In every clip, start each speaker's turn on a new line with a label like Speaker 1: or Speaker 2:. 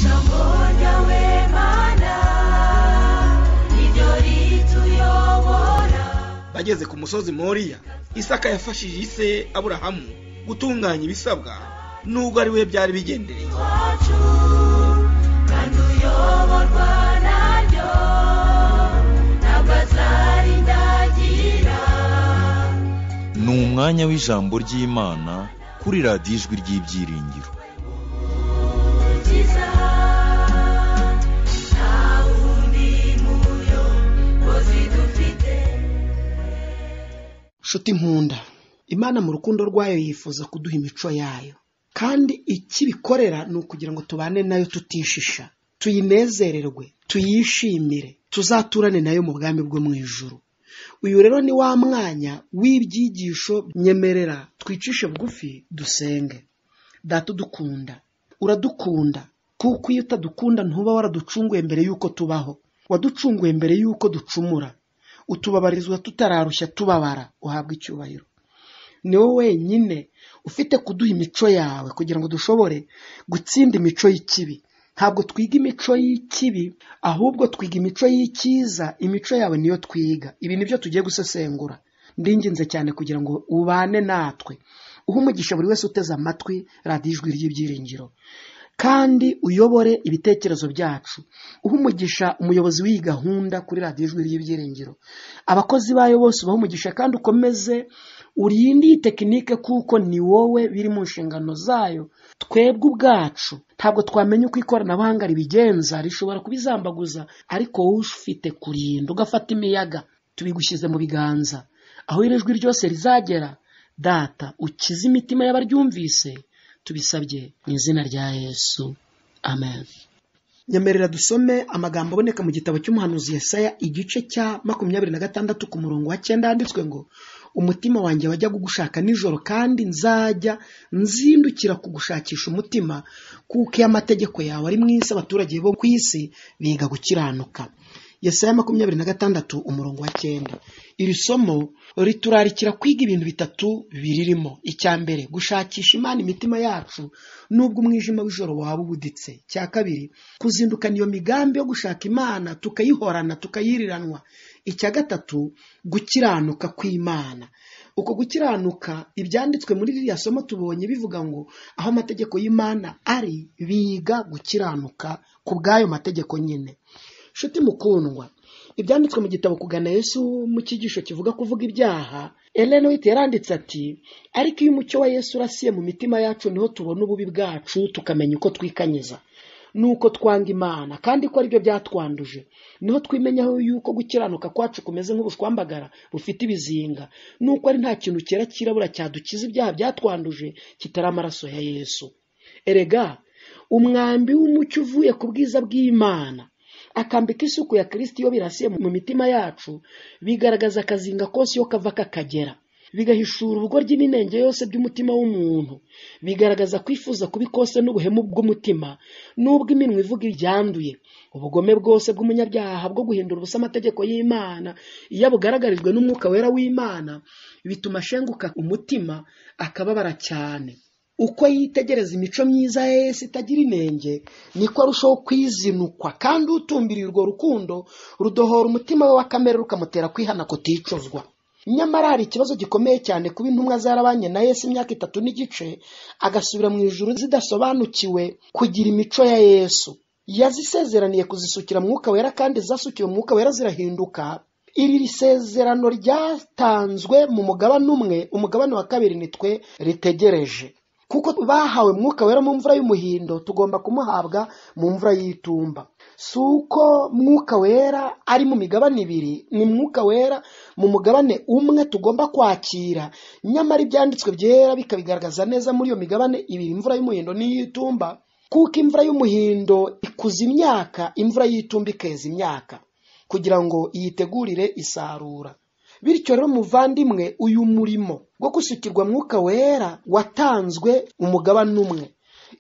Speaker 1: ijambo ryawe mana niryo rituyobora.
Speaker 2: Bageze ku musozi Moriya, Isaka yafashije ise Aburahamu gutunganya ibisabwa nubwo ari we byari bigendereye.
Speaker 1: Kandi uyoborwa naryo ntabwo azarindagira.
Speaker 3: Ni umwanya w'ijambo ry'Imana kuri radiyo Ijwi ry'Ibyiringiro.
Speaker 4: Nshuti nkunda, Imana mu rukundo rwayo yifuza kuduha imico yayo, kandi ikibikorera ni ukugira ngo tubane nayo tutishisha, tuyinezererwe, tuyishimire, tuzaturane nayo mu bwami bwo mu ijuru. Uyu rero ni wa mwanya w'ibyigisho. Nyemerera twicishe bugufi dusenge. Data udukunda, uradukunda, kuko iyo utadukunda ntuba waraducunguye mbere y'uko tubaho. Waducunguye mbere y'uko ducumura, utubabarizwa tutararushya tubabara. Uhabwa icyubahiro. Ni wowe wenyine ufite kuduha imico yawe kugira ngo dushobore gutsinda imico y'ikibi. Ntabwo twiga imico y'ikibi, ahubwo twiga imico y'icyiza. Imico yawe niyo twiga. Ibi nibyo tugiye gusesengura. Ndinginze cyane kugira ngo ubane natwe, uha umugisha buri wese uteze amatwi radiyo Ijwi ry'Ibyiringiro, kandi uyobore ibitekerezo byacu. Uha umugisha umuyobozi w'iyi gahunda kuri radiyo Ijwi ry'Ibyiringiro, abakozi bayo bose ubaha umugisha, kandi ukomeze urinde iyi tekinike, kuko ni wowe biri mu nshingano zayo. Twebwe ubwacu ntabwo twamenya uko ikoranabuhanga ribigenza, rishobora kubizambaguza, ariko wowe ufite kurinda ugafata imiyaga. Tubigushyize mu biganza. Aho iri jwi ryose rizagera, Data ukize imitima y'abaryumvise, tubisabye mu izina rya Yesu, amen. Nyemerera dusome amagambo aboneka mu gitabo cy'umuhanuzi Yesaya igice cya 26 ku murongo wa 9. Handitswe ngo, umutima wanjye wajya kugushaka nijoro, kandi nzajya nzindukira kugushakisha umutima, kuko amategeko yawe ari mwisi, abaturage bo ku isi biga gukiranuka. Yesaya 26 umurongo wa 9. Iri somo riturarikira kwiga ibintu bitatu biririmo. Icya mbere, gushakisha Imana imitima yacu nubwo umwijima w'ijoro waba ubuditse. Cya kabiri, kuzindukana iyo migambi yo gushaka Imana, tukayihorana, tukayiriranwa. Icya gatatu, gukiranuka kw'Imana. Uko gukiranuka, ibyanditswe muri ririya somo tubonye bivuga ngo aho amategeko y'Imana ari, biga gukiranuka ku bw'ayo mategeko nyine. Nshuti mukundwa, ibyanditswe mu gitabo Kugana Yesu mu cyigisho kivuga kuvuga ibyaha, Ellen White yaranditse ati, ariko iyo umucyo wa Yesu urasiye mu mitima yacu, niho tubona ububi bwacu, tukamenya uko twikanyiza, nuko twanga Imana, kandi ko aribyo byatwanduje. Niho twimenyaho yuko gukiranuka kwacu kumeze nk'ubushwambagara bufite ibizinga, nuko ari nta kintu cyera kirabura cyadukiza ibyaha byatwanduje kitari amaraso ya Yesu. Erega umwambi w'umucyo uvuye ku bwiza bw'Imana akambika isuku ya Kristo iyo birasiye mu mitima yacu, bigaragaza akazinga kose iyo kava kakagera, bigahishura ubugoryi n'inenge yose by'umutima w'umuntu, bigaragaza kwifuza kubi kose n'ubuhemu bw'umutima, n'ubwo iminwa ivuga ibyanduye, ubugome bwose bw'umunyabyaha bwo guhindura ubusa amategeko y'Imana. Iyo bugaragarijwe n'umwuka wera w'Imana, bituma ashenguka umutima, akababara cyane. Uko yitegereza imico myiza ya Yesu itagira inenge, niko arushaho kwizinukwa, kandi utumbiriye urwo rukundo rudohora umutima we wa kamere, rukamutera kwihana kuticuzwa. Nyamara hari ikibazo gikomeye cyane kuba intumwa zarabanye na Yesu imyaka 3 n'igice, agasubira mu ijuru zidasobanukiwe kugira imico ya Yesu. Yazisezeraniye kuzisukira mwuka wera, kandi zasukiwe mwuka wera zirahinduka. Iri sezerano ryatanzwe mu mugabane umwe, umugabane wa kabiri nitwe ritegereje. Kuko bahawe mwuka wera mu mvura y'umuhindo, tugomba kumuhabwa mu mvura y'itumba. Suko mwuka wera ari mu migabane ibiri, ni mwuka wera mu mugabane umwe tugomba kwakira. Nyamara ibyanditswe byera bikabigaragaza neza muri iyo migabane ibiri, imvura y'umuhindo n'iy'itumba. Kuko imvura y'umuhindo ikuza imyaka, imvura y'itumba ikeza imyaka, kugira ngo iyitegurire isarura. Bityo rero muvandimwe, uyu murimo wo gusukirwa mwuka wera watanzwe umugabane umwe.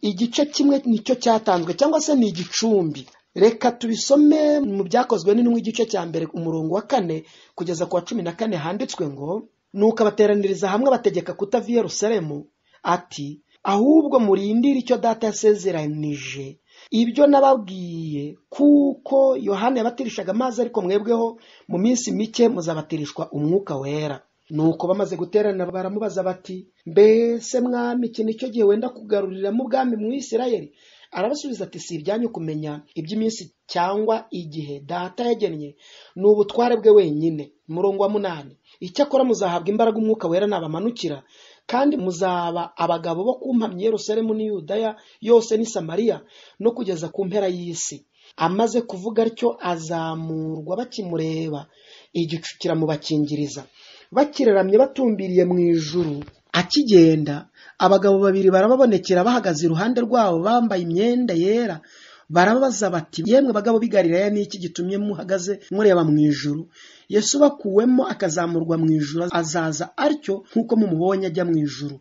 Speaker 4: Igice kimwe nicyo cyatanzwe, cyangwa se ni igicumbi. Reka tubisome mu byakozwe n'intumwa igice cya mbere umurongo wa 4 kugeza ku wa 14. Handitswe ngo, nuko abateraniriza hamwe bategeka kutava i Yerusalemu, ati, ahubwo murindire icyo data yasezeranije. Ibyo nababwiye, kuko Yohana yabatirishaga amazi, ariko mwebweho mu minsi mike muzabatirishwa umwuka wera. Nuko bamaze guterana baramubaza bati, mbese mwami, iki nicyo gihe wenda kugaruriramo ubwami mu Isirayeli? Arabasubiza ati, si ibyanyu kumenya iby'iminsi cyangwa igihe data yagennye, ni ubutware bwe wenyine. Umurongo wa 8, icyakora muzahabwa imbaraga umwuka wera nabamanukira, kandi muzaba abagabo bo kumpamya Yerusalemu n'i Yudaya yose n'i Samariya no kugeza ku mpera y'isi. Amaze kuvuga atyo azamurwa, bakimureba igicu kiramubakingiriza. Bakireramye batumbiriye mu ijuru, akigenda abagabo babiri barababonekera bahagaze iruhande rwabo bambaye imyenda yera. Barababaza bati, yemwe bagabo b'i Galilaya, ni iki gitumye muhagaze mureba mu ijuru? Yesu bakuwemo akazamurwa mu ijuru, azaza atyo nk'uko mumubonye ajya mu ijuru.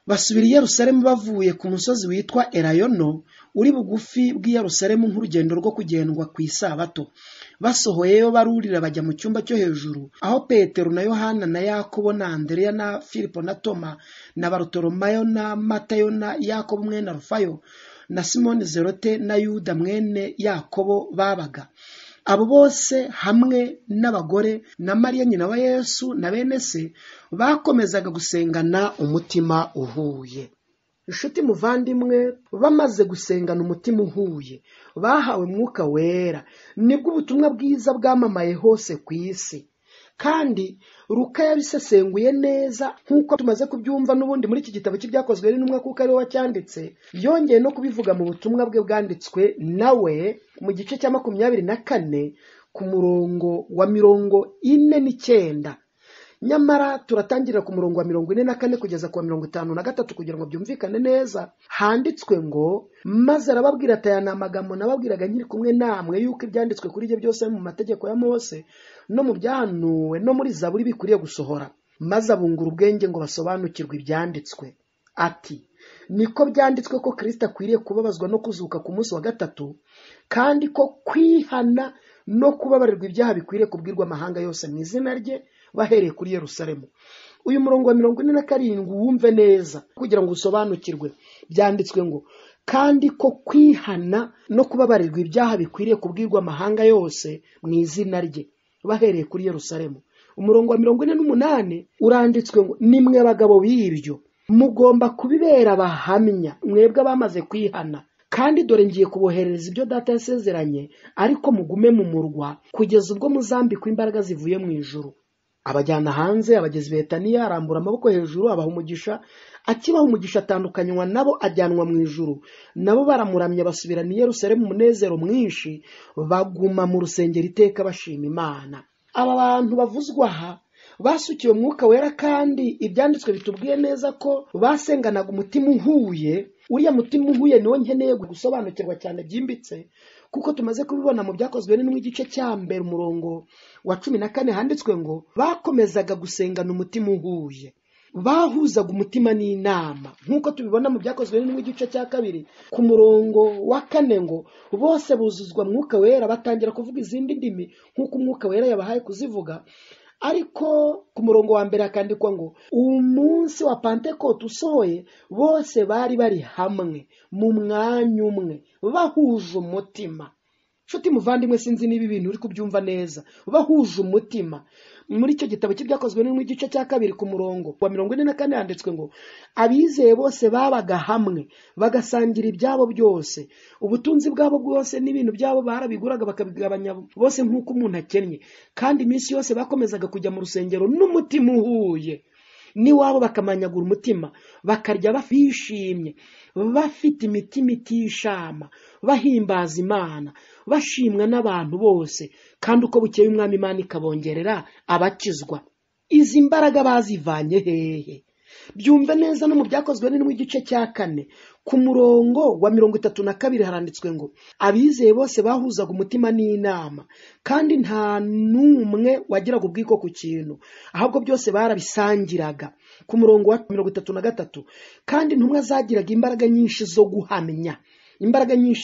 Speaker 4: Basubira i Yerusalemu bavuye ku musozi witwa Elayono, uri bugufi bw'i Yerusalemu nk'urugendo rwo kugendwa ku isabato. Basohoyeyo barurira bajya mu cyumba cyo hejuru, aho Petero na Yohana na Yakobo na Andereya na Filipo na Toma na Barutolomayo na Matayo na Yakobo mwene Arufayo na Simoni Zelote na Yuda mwene Yakobo babaga. Abo bose hamwe n'abagore na Mariya nyina wa Yesu na bene se bakomezaga gusengana umutima uhuye. Inshuti muvandimwe, bamaze gusengana umutima uhuye, bahawe mwuka wera. Nibwo ubutumwa bwiza bwamamaye hose ku isi. Kandi Luka yabisesenguye neza nk'uko tumaze kubyumva n'ubundi muri iki gitabo cy'ibyakozwe n'intumwa, kuko ari we wacyanditse. Yongeye no kubivuga mu butumwa bwe bwanditswe nawe mu gice cya 24 ku murongo wa 49. Nyamara turatangirira ku murongo wa 44 kugeza ku wa 53 kugira ngo byumvikane neza. Handitswe ngo, maze arababwira ati, aya ni amagambo nababwiraga nkiri kumwe namwe, yuko ibyanditswe kuri ibyo byose mu mategeko ya Mose no mu byahanuwe no muri Zaburi bikwiriye gusohora. Maze abungura ubwenge ngo basobanukirwe ibyanditswe. Ati, niko byanditswe ko Kristo akwiriye kubabazwa no kuzuka ku munsi wa gatatu, kandi ko kwihana no kubabarirwa ibyaha bikwiriye kubwirwa amahanga yose mu izina rye, bahereye kuri Yerusalemu. Uyu murongo wa 47 wumve neza kugira ngo usobanukirwe. Byanditswe ngo, kandi ko kwihana no kubabarirwa ibyaha bikwiriye kubwirwa amahanga yose mu izina rye, bahereye kuri Yerusalemu. Umurongo wa 48 uranditswe ngo, nimwe abagabo b'ibyo mugomba kubibera abahamya, mwebwe bamaze kwihana. Kandi dore ngiye kuboherereza ibyo data yasezeranye, ariko mugume mu murwa kugeza ubwo muzambikwa imbaraga zivuye mu ijuru. Abajyana hanze, abagezi Betaniya, arambura amaboko hejuru abaha umugisha. Akibaha umugisha atandukanywa nabo, ajyanwa mu ijuru. Nabo baramuramya basubirana i Yerusalemu umunezero mwinshi, baguma mu rusengero iteka bashima Imana. Aba bantu bavuzwa aha basukiwe mwuka wera, kandi ibyanditswe bitubwiye neza ko basenganaga umutima uhuye. Uriya mutima uhuye niwo nkeneye gusobanukirwa cyane byimbitse, kuko tumaze kubibona mu byakozwe n'intumwa igice cya 1 umurongo wa 14. Handitswe ngo, bakomezaga gusengana umutima uhuye, bahuzaga umutima n'inama, nk'uko tubibona mu byakozwe n'intumwa igice cya 2 ku murongo wa 4 ngo, bose buzuzwa mwuka wera batangira kuvuga izindi ndimi nk'uko umwuka wera yabahaye kuzivuga. Ariko ku murongo wa 1 akandikwa ngo, umunsi wa Pentekote usohoye, bose bari hamwe mu mwanya umwe, bahuje umutima. Nshuti muvandimwe, sinzi niba ibintu uri kubyumva neza. Bahuje umutima. Muri icyo gitabo cy'ibyakozwe n'intumwa igice cya 2 ku murongo wa 44 handitswe ngo, abizeye bose babaga hamwe bagasangira ibyabo byose, ubutunzi bwabo bwose n'ibintu byabo barabiguraga bakabigabanya bose nk'uko umuntu akennye. Kandi iminsi yose bakomezaga kujya mu rusengero n'umutima uhuye, n'iwabo bakamanyagura umutima, bakarya bishimye, bafite imitima itishama, bahimbaza Imana, bashimwa n'abantu bose. Kandi uko bukeye umwami Imana ikabongerera abakizwa. Izi mbaraga bazivanye hehe? Byumve neza no mu byakozwe n'intumwa igice cya 4 ku murongo wa 32 haranditswe ngo, abizeye bose bahuzaga umutima n'inama, kandi nta n'umwe wagiraga ubwiko ku kintu, ahubwo byose barabisangiraga. Ku murongo wa 33, kandi intumwa zagiraga imbaraga nyinshi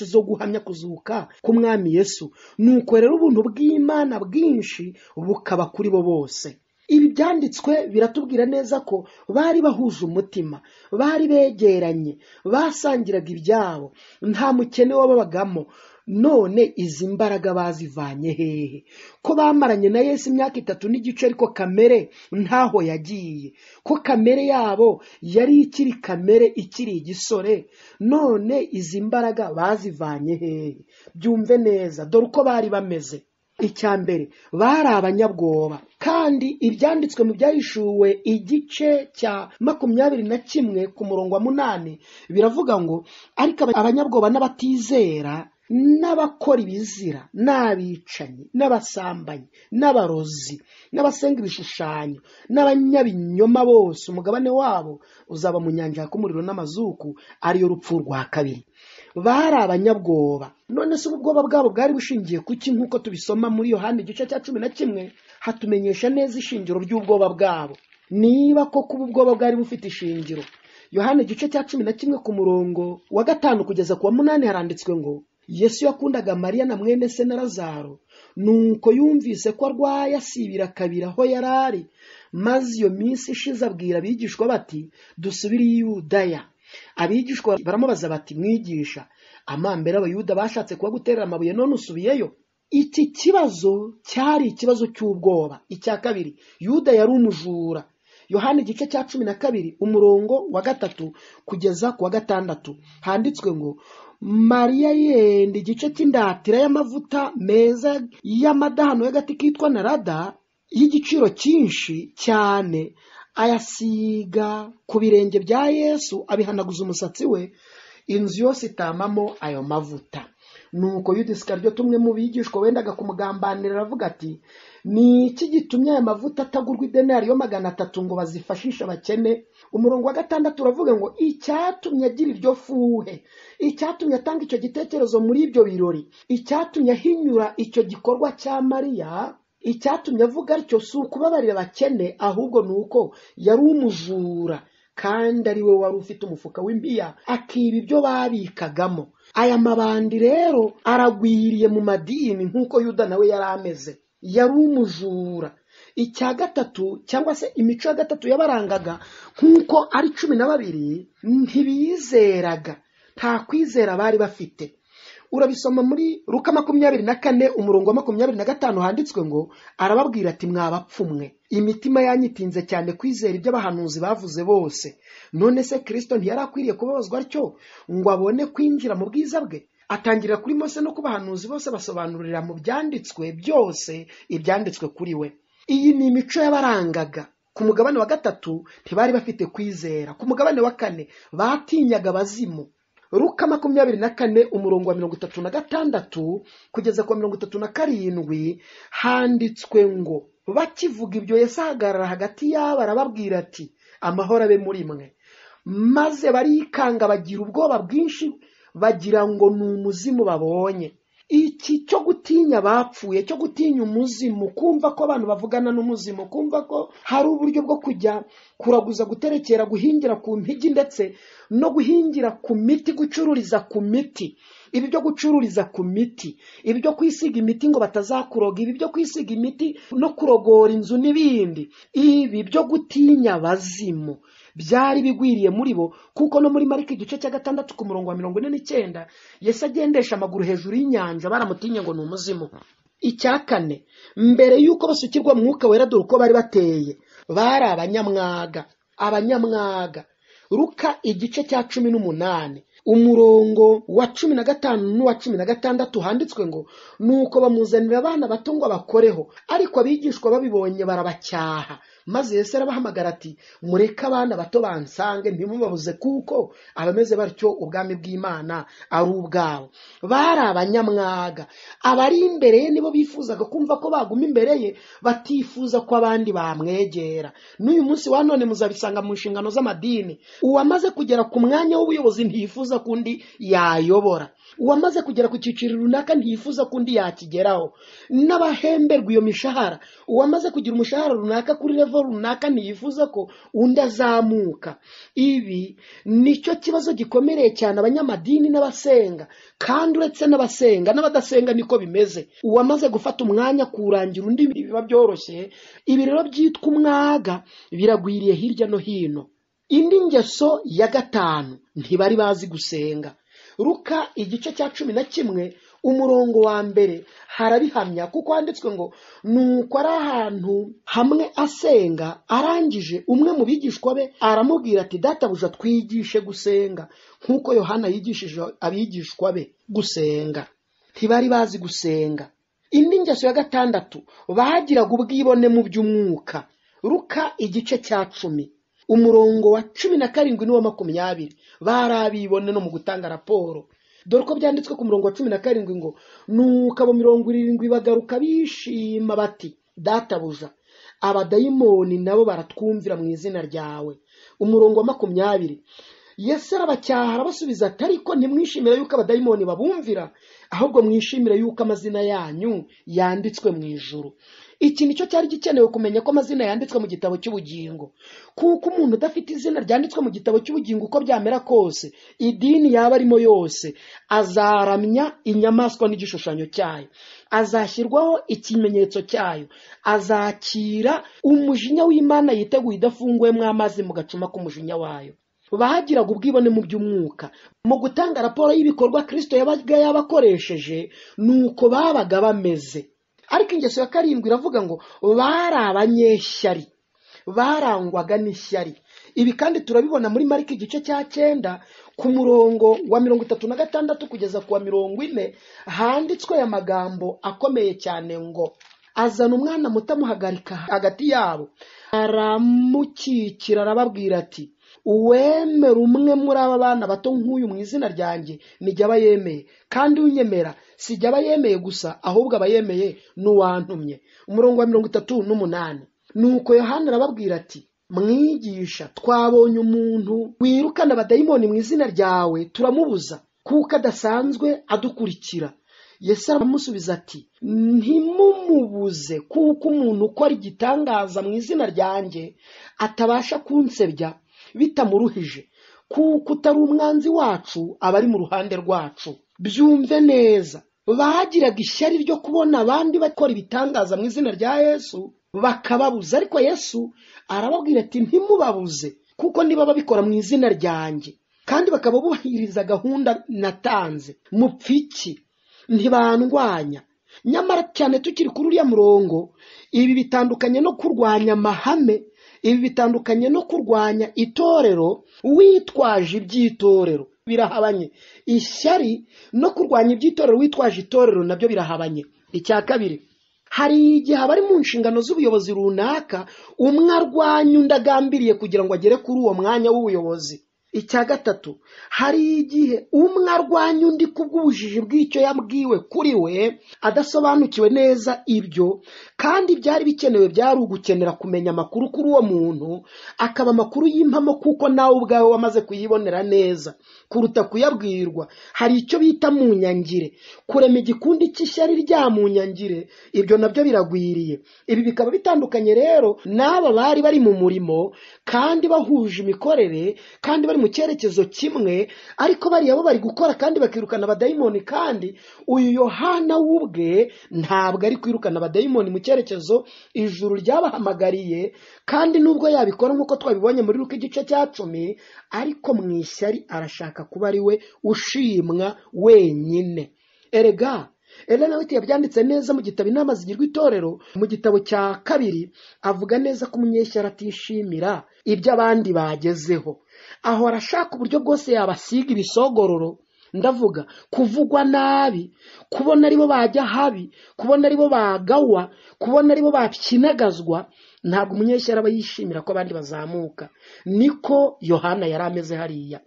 Speaker 4: zo guhamya kuzuka k'umwami Yesu. Nuko rero ubuntu bw'Imana bwinshi bukaba kuri bo bose. Ibi ibyanditswe biratubwira neza ko bari bahuje umutima, bari begeranye, basangiraga ibyabo, nta mukene wababagamo. None izi mbaraga bazivanye hehe? Ko bamaranye na Yesu imyaka 3 n'igice, ariko kamere ntaho yagiye, ko kamere yabo yari ikiri kamere, ikiri igisore. None izi mbaraga bazivanye hehe? Byumve neza, dore uko bari bameze. Icya mbere, bari abanyabwoba, kandi ibyanditswe mu byahishuwe igice cya 21 ku murongo wa 8 biravuga ngo ariko abanyabwoba n'abatizera n'abakora ibizira, n'abicanyi, n'abasambanyi, n'abarozi, n'abasenga ibishushanyo, n'abanyabinyoma bose umugabane wabo uzaba mu nyanja yaka umuriro n'amazuku, ariyo rupfu rwa kabiri. Bari abanyabwoba. None se ubwoba bwabo bwari bushingiye kuki? Nk'uko tubisoma muri Yohana igice cya 11 hatumenyesha neza ishingiro ry'ubwoba bwabo. Niba koko ubwoba bwari bufite ishingiro, Yohana igice cya 11 ku murongo wa 5 kugeza ku wa 8 haranditswe ngo Yesu yakundaga Mariya na mwene se na Lazaro, nuko yumvise ko arwaye asibira kabiri aho yarari. Maze iyo minsi ishize abwira abigishwa bati dusubire i Yudaya. Abigishwa baramubaza bati mwigisha, amambere abayuda bashatse kuba guterera amabuye, none usubiyeyo? Iki kibazo cyari ikibazo cy'ubwoba. Icya kabiri, Yuda yari umujura. Yohana igice cya 12 umurongo wa 3 kugeza ku wa 6 handitswe ngo Mariya yenda igice cy'indatira y'amavuta meza y'amadahano y'agati kitwa narada y'igiciro cyinshi cyane, ayasiga ku birenge bya Yesu, abihanaguza umusatsi we, inzu yose itamamo ayo mavuta. Nuko Yuda Isikariyote, umwe mu bigishwa wendaga kumugambanira, aravuga ati ni iki gitumye aya mavuta atagurwa idenari yo 300 ngo bazifashishe abakene? Umurongo wa 6 uravuga ngo icyatumye agira iryo fuhe, icyatumye atanga icyo gitekerezo muri ibyo birori, icyatumye ahinyura icyo gikorwa cya Mariya, icyatumye avuga aricyo si ukubabarira abakene, ahubwo nuko yari umujura, kandi ari we wari ufite umufuka w'impiya akiba ibyo babikagamo. Aya mabandi rero aragwiriye mu madini nk'uko Yuda nawe yari ameze, yari umujura. Icya gatatu cyangwa se imico ya gatatu yabarangaga nk'uko ari 12, ntibizeraga, nta kwizera bari bafite. Urabisoma muri Luka 24 umurongo wa 25 handitswe ngo arababwira ati mwabapfumwe, imitima yanyitinze cyane kwizera ibyo abahanuzi bavuze bose. None se Kristo ntiyari akwiriye kubabazwa atyo ngo abone kwinjira mu bwiza bwe? Atangirira kuri Mose no kubahanuzi bose basobanurira mu byanditswe byose ibyanditswe kuri we. Iyi ni imico yabarangaga. Ku mugabane wa 3 ntibari bafite kwizera. Ku mugabane wa 4 batinyaga abazimu. Luka 24 umurongo wa 36 kugeza ku 37 handitswe ngo bakivuga ibyo Yesu ahagarara hagati yabo arababwira ati amahoro abe muri mwe. Maze barikanga bagira ubwoba bwinshi, bagira ngo ni umuzimu babonye. Iki cyo gutinya bapfuye, cyo gutinya umuzimu, kumva ko abantu bavugana n'umuzimu, kumva ko hari uburyo bwo kujya kuraguza, guterekera, guhingira ku mpigi, ndetse no guhingira ku miti, gucururiza ku miti. Ibi byo gucururiza ku miti, ibi byo kwisiga imiti ngo batazakuroga, ibi byo kwisiga imiti no kurogora inzu n'ibindi, ibi byo gutinya abazimu byari bigwiriye muri bo. Kuko no muri Mariko igice cya 6 ku murongo wa 49 Yesu agendesha amaguru hejuru y'inyanja, baramutinye ngo ni umuzimu. Icya 4, mbere yuko basukirwa mwuka wera, dore uko bari bateye, bari abanyamwaga. Luka igice cya 18 umurongo wa 15 n'uwa 16 handitswe ngo nuko bamuzanira abana bato ngo bakoreho, ariko abigishwa babibonye barabacyaha. Maze Yesu arabahamagara ati mureke abana bato bansange, ntimubabuze, kuko abameze batyo ubwami bw'Imana ari ubwabo. Bari abanyamwaga. Abari imbere ye nibo bifuzaga kumva ko baguma imbere ye, batifuza ko abandi bamwegera. N'uyu munsi wa none muzabisanga mu nshingano z'amadini. Uwamaze kugera ku mwanya w'ubuyobozi ntiyifuza kundi yayobora. Uwamaze kugera ku cyiciro runaka ntiyifuza kundi yakigeraho. N'abahemberwa iyo mishahara, uwamaze kugira umushahara runaka kuri level level runaka ntiyifuza ko undi azamuka. Ibi nicyo kibazo gikomereye cyane abanyamadini n'abasenga, kandi uretse n'abasenga n'abadasenga niko bimeze. Uwamaze gufata umwanya kurangira undi biba byoroshye. Ibi rero byitwa umwaga biragwiriye hirya no hino. Indi ngeso ya gatanu, ntibari bazi gusenga. Luka igice cya 11 umurongo wa mbere harabihamya, kuko handitswe ngo nuko ari ahantu hamwe asenga, arangije umwe mu bigishwa be aramubwira ati databuja twigishe gusenga nk'uko Yohana yigishije abigishwa be gusenga. Ntibari bazi gusenga. Indi ngeso ya gatandatu, bagiraga ubwibone mu by'umwuka. Luka igice cya 10 umurongo wa 17 n'uwa 20 barabibone no mu gutanga raporo. Dore ko byanditswe ku murongo wa 17 ngo nuko abo 70 bagaruka bishima bati databuja abadayimoni nabo baratwumvira mu izina ryawe. Umurongo wa 20 Yesu arabacyaha arabasubiza ati ariko ntimwishimire yuko abadayimoni babumvira, ahubwo mwishimire yuko amazina yanyu yanditswe mu ijuru. Iki nicyo cyari gikenewe kumenya ko amazina yanditswe mu gitabo cy'ubugingo, kuko umuntu udafite izina ryanditswe mu gitabo cy'ubugingo uko byamera kose, idini yaba arimo yose, azaramya inyamaswa n'igishushanyo cyayo, azashyirwaho ikimenyetso cyayo, azakira umujinya w'Imana yiteguye idafunguyemo amazi mu gacuma k'umujinya wayo. Bahagiraga ubwibone mu by'umwuka. Mu gutanga raporo y'ibikorwa Kristo yabaga yabakoresheje, nuko babaga bameze. Ariko ingeso ya 7 iravuga ngo bari abanyeshyari, barangwaga n'ishyari. Ibi kandi turabibona muri Mariko igice cya 9 ku murongo wa 36 kugeza ku wa 40 handitswe aya magambo akomeye cyane ngo azana umwana muto amuhagarika hagati yabo, aramukikira arababwira ati uwemera umwe muri aba bana bato nk'uyu mu izina ryanjye nijya aba yemeye, kandi unyemera sijya aba yemeye gusa, ahubwo aba yemeye n'uwantumye. Umurongo wa 38 nuko Yohana arababwira ati mwigisha twabonye umuntu wirukana abadayimoni mu izina ryawe turamubuza kuko adasanzwe adukurikira. Yesu aramusubiza ati ntimumubuze, kuko umuntu ukora igitangaza mu izina ryanjye atabasha kunsebya bitamuruhije, kuko utari umwanzi wacu aba ari mu ruhande rwacu. Byumve neza, bagiraga ishyari ryo kubona abandi bakora ibitangaza mu izina rya Yesu bakababuza, ariko Yesu arababwira ati ntimubabuze, kuko niba babikora mu izina ryanjye kandi bakaba bubahiriza gahunda natanze, mupfiki ntibandwanya. Nyamara cyane tukiri kuri uriya murongo, ibi bitandukanye no kurwanya amahame, ibi bitandukanye no kurwanya itorero witwaje iby'itorero, birahabanye. Ishyari no kurwanya iby'itorero witwaje itorero nabyo birahabanye. Icya kabiri, hari igihe abari mu nshingano z'ubuyobozi runaka umwe arwanya undi agambiriye kugira ngo agere kuri uwo mwanya w'ubuyobozi. Icya gatatu, hari igihe umwe arwanya undi kubw'ubujiji bw'icyo yabwiwe kuri we adasobanukiwe neza ibyo, kandi byari bikenewe byari ugukenera kumenya amakuru kuri uwo muntu, akaba amakuru y'impamo kuko nawe ubwawe wamaze kuyibonera neza kuruta kuyabwirwa. Hari icyo bita mu nyangire, kurema igikundi cy'ishyari rya mu nyangire, ibyo nabyo biragwiriye. Ibi bikaba bitandukanye rero n'aba bari bari mu murimo kandi bahuje imikorere kandi bari mu cyerekezo kimwe, ariko bariya bo bari gukora kandi bakirukana abadayimoni, kandi uyu Yohana wubwe ntabwo ari kwirukana abadayimoni mu cyerekezo ijuru ryabahamagariye, kandi nubwo yabikora nk'uko twabibonye muri Luka igice cya 10, ariko mu ishyari arashaka kuba ari we ushimwa wenyine. Erega Ellen White yabyanditse neza mu gitabo Inama zigirwa itorero mu gitabo cya 2, avuga neza ko umunyeshyari atishimira ibyo abandi bagezeho, aho arashaka uburyo bwose yabasiga ibisogororo. Ndavuga kuvugwa nabi, kubona aribo bajya habi, kubona aribo bagawa, kubona aribo bakinagazwa. Ntabwo umunyeshyari aba yishimira ko abandi bazamuka. Niko Yohana yari ameze hariya.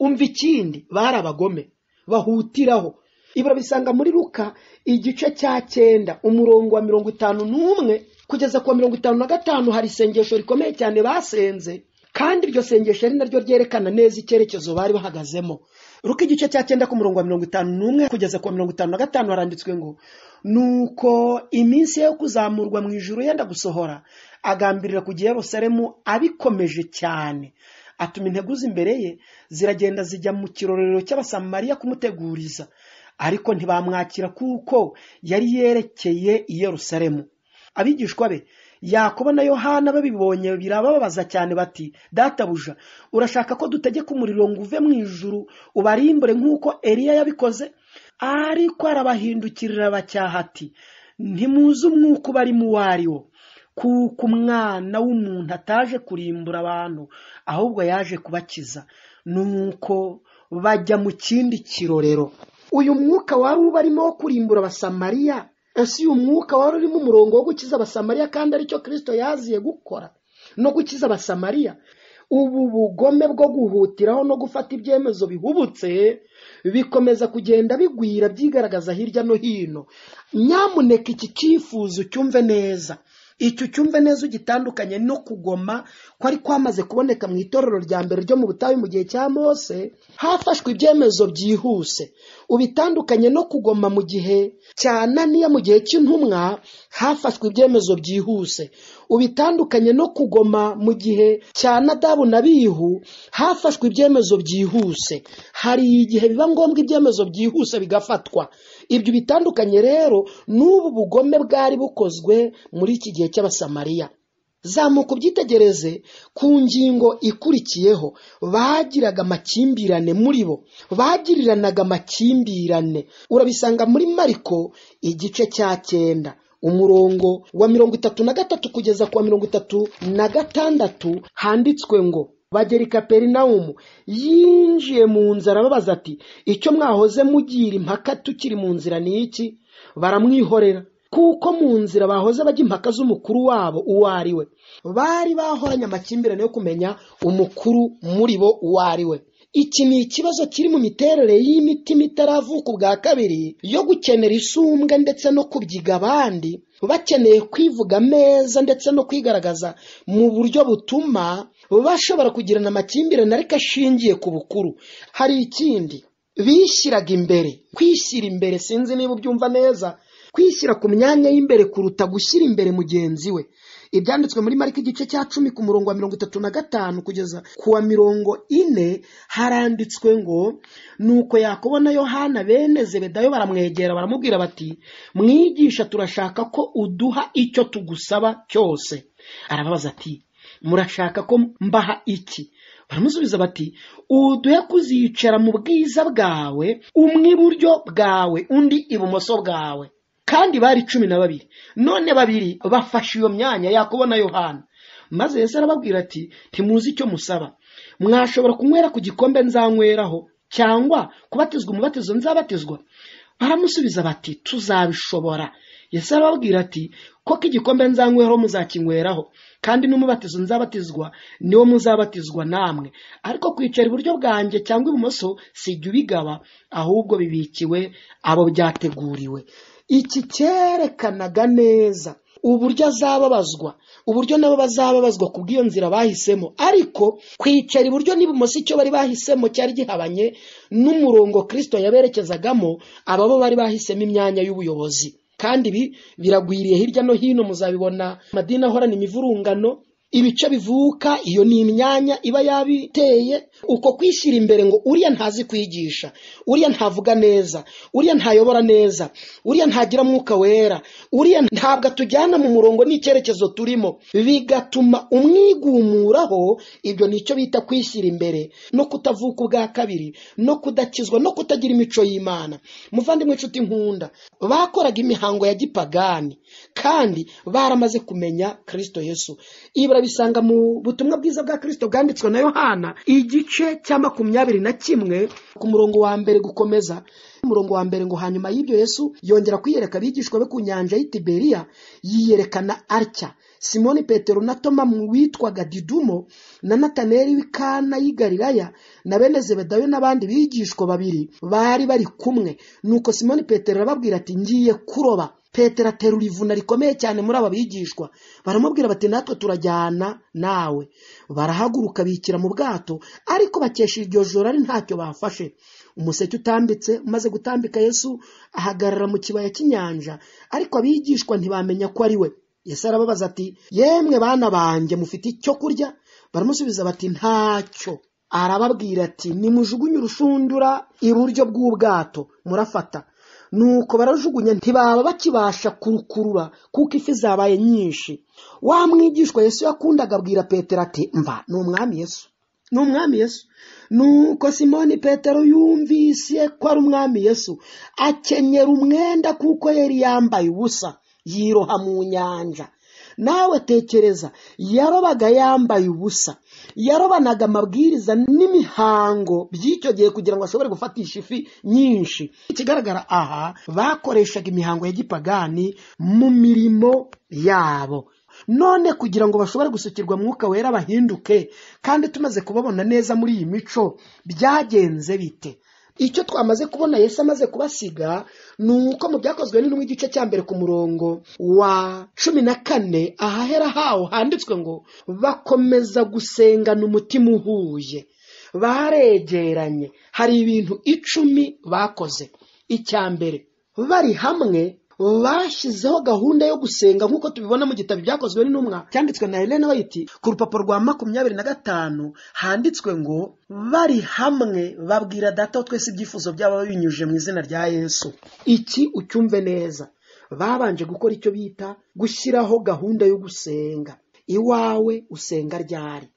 Speaker 4: Umva ikindi, bari abagome bahutiraho. Ibyo bisanga muri Luka igice cya 9 umurongo wa 51 kugeza ku 55. Hari isengesho rikomeye cyane basenze, kandi iryo sengesho ari naryo ryerekana neza icyerekezo bari bahagazemo. Luka igice cya 9 ku murongo wa 51 kugeza ku 55 haranditswe ngo nuko iminsi yo kuzamurwa mu ijuru yenda gusohora, agambirira kujya Yerusalemu abikomeje cyane. Atuma integuza imbere ye ziragenda zijya mu kirorero cy'abasamariya kumuteguriza, ariko ntibamwakira kuko yari yerekeye i Yerusalemu. Abigishwa be Yakobo na Yohana babibonye birababaza cyane bati, databuja, urashaka ko dutegeka umuriro ngo uve mu ijuru ubarimbure nk'uko Eliya yabikoze? Ariko arabahindukirira bacyaha ati, ntimuzi umwuka ubari mu wariwo, kuko umwana w'umuntu ataje kurimbura abantu, ahubwo yaje kubakiza. Nuko bajya mu kindi kirorero. Uyu mwuka wari ubarimo wo kurimbura abasamariya, ese uyu mwuka wari urimo umurongo wo gukiza abasamariya, kandi aricyo Kristo yaziye gukora no gukiza abasamariya. Ubu bugome bwo guhutiraho no gufata ibyemezo bihubutse bikomeza kugenda bigwira byigaragaza hirya no hino. Nyamuneka iki cyifuzo cyumve neza. Icyo cyumve neza ugitandukanye no kugoma kwari kwamaze kuboneka mu itorero rya mbere ryo mu butayu mu gihe cya Mose. Hafashwe ibyemezo byihuse. Ubitandukanye no kugoma mu gihe cya Ananiya mu gihe cy'intumwa, hafashwe ibyemezo byihuse. Ubitandukanye no kugoma mu gihe cya Nadabu na Abihu, hafashwe ibyemezo byihuse. Hari igihe biba ngombwa ibyemezo byihuse bigafatwa. Ibyo bitandukanye rero n'ubu bugome bwari bukozwe muri iki gihe cy'abasamariya. Zamuka ubyitegereze ku ngingo ikurikiyeho. Bagiraga amakimbirane muri bo, bagiriranaga amakimbirane. Urabisanga muri Mariko igice cya 9 umurongo wa 33 kugeza ku wa 36 handitswe ngo, bagera i Kaperinawumu, yinjiye mu nzara babaza ati, icyo mwahoze mugira impaka tukiri mu nzira ni iki? Baramwihorera, kuko mu nzira bahoze bajya impaka z'umukuru wabo uwo ari we. Bari bahoranye amakimbirane yo kumenya umukuru muri bo uwo ari we. Iki ni ikibazo kiri mu miterere y'imitima itaravuka ubwa kabiri yo gukenera isumbwe ndetse no kubyiga abandi, bakeneye kwivuga meza ndetse no kwigaragaza mu buryo butuma bashobora kugirana amakimbirane ariko ashingiye ku bukuru. Hari ikindi bishyiraga imbere. Kwishyira imbere, sinzi niba ubyumva neza, kwishyira ku myanya y'imbere kuruta gushyira imbere mugenzi we. Ibyanditswe muri Mariko igice cya 10 ku murongo wa 35 kugeza ku wa 40 haranditswe ngo, nuko Yakobo na Yohana bene Zebedayo baramwegera baramubwira bati, mwigisha, turashaka ko uduha icyo tugusaba cyose. Arababaza ati, murashaka ko mbaha iki? Baramusubiza bati, uduhe kuzicara mu bwiza bwawe, umwe iburyo bwawe undi ibumoso bwawe. Kandi bari 12. None 2 bafashe iyo myanya, Yakobo na Yohana. Maze Yesu arababwira ati, ntimuzi icyo musaba. Mwashobora kunywera ku gikombe nzanyweraho, cyangwa kubatizwa umubatizo nzabatizwa? Baramusubiza bati, tuzabishobora. Yesu arababwira ati, koko igikombe nzanyweraho muzakinyweraho, kandi n'umubatizo nzabatizwa niwo muzabatizwa namwe. Ariko kwicara iburyo bwanjye cyangwa ibumoso sijya ubigaba, ahubwo bibikiwe abo byateguriwe. Iki cyerekanaga neza uburyo azababazwa, uburyo nabo bazababazwa kubw'iyo nzira bahisemo. Ariko kwicara iburyo n'ibumoso icyo bari bahisemo cyari gihabanye n'umurongo Kristo yaberekezagamo. Ababo bari bahisemo imyanya y'ubuyobozi, kandi ibi biragwiriye hirya no hino. Muzabibona amadini ahorana imivurungano, ibice bivuka. Iyo ni imyanya iba yabiteye uko kwishyira imbere ngo uriya ntazi kwigisha, uriya ntavuga neza, uriya ntayobora neza, uriya ntagira mwuka wera, uriya ntabwo atujyana mu murongo n'icyerekezo turimo, bigatuma umwigumuraho. Ibyo nicyo bita kwishyira imbere no kutavuka ubwa kabiri no kudakizwa no kutagira imico y'Imana. Muvandimwe, inshuti nkunda, bakoraga imihango ya gipagani kandi baramaze kumenya Kristo Yesu. Bisanga mu butumwa bwiza bwa Kristo bwanditswe na Yohana igice cya 21 ku murongo wa 1 gukomeza. Umurongo wa 1 ngo, hanyuma y'ibyo Yesu yongera kwiyereka abigishwa be ku nyanja y'Itiberiya, yiyerekana atya: Simoni Petero na Toma witwaga Didumo na Nataneli w'Ikana y'i Galilaya na bene Zebedayo n'abandi bigishwa 2 bari bari kumwe. Nuko Simoni Petero arababwira ati, ngiye kuroba. Petero aterura ivuna rikomeye cyane muri aba bigishwa. Baramubwira bati, natwe turajyana nawe. Barahaguruka bikira mu bwato, ariko bakesha iryo joro ari ntacyo bafashe. umuseke utambitse umaze gutambika Yesu ahagarara mu kibaya cy'inyanja, ariko abigishwa ntibamenya ko ari we. Yesu arababaza ati, yemwe bana banjye mufite icyo kurya? Baramusubiza bati, ntacyo. Arababwira ati, nimujugunye urushundura iburyo bw'ubwato murafata. Nuko barajugunya, ntibaba bakibasha kurukurura kuko ifi zabaye nyinshi. Wa mwigishwa Yesu yakundaga abwira Petero ati, mva, ni umwami Yesu, ni umwami Yesu. Nuko Simoni Petero yumvise ko ari umwami Yesu, akenyera umwenda kuko yari yambaye ubusa, yiroha mu nyanja. Nawe tekereza, yarobaga yambaye ubusa, yarobanaga amabwiriza n'imihango by'icyo gihe kugira ngo ashobore gufatisha ifi nyinshi. Ikigaragara aha, bakoreshaga imihango ya gipagani mu mirimo yabo. None kugira ngo bashobore gusukirwa Mwuka Wera bahinduke, kandi tumaze kubabona neza muri iyi mico, byagenze bite? Icyo twamaze kubona Yesu amaze kubasiga nuko mu Byakozwe n'Intumwa igice cya mbere ku murongo wa 14 ahahera hawo handitswe ngo bakomeza gusengana umutima uhuye, baregeranye. Hari ibintu 10 bakoze. Icya mbere, bari hamwe bashyizeho gahunda yo gusenga nk'uko tubibona mu gitabo Byakozwe n'Intumwa cyanditswe na Ellen White ku rupapuro rwa 25 handitswe ngo bari hamwe babwira Data twese ibyifuzo byabo binyujije mu izina rya Yesu. Iki ucyumve neza, babanje gukora icyo bita gushyiraho gahunda yo gusenga. Iwawe usenga ryari?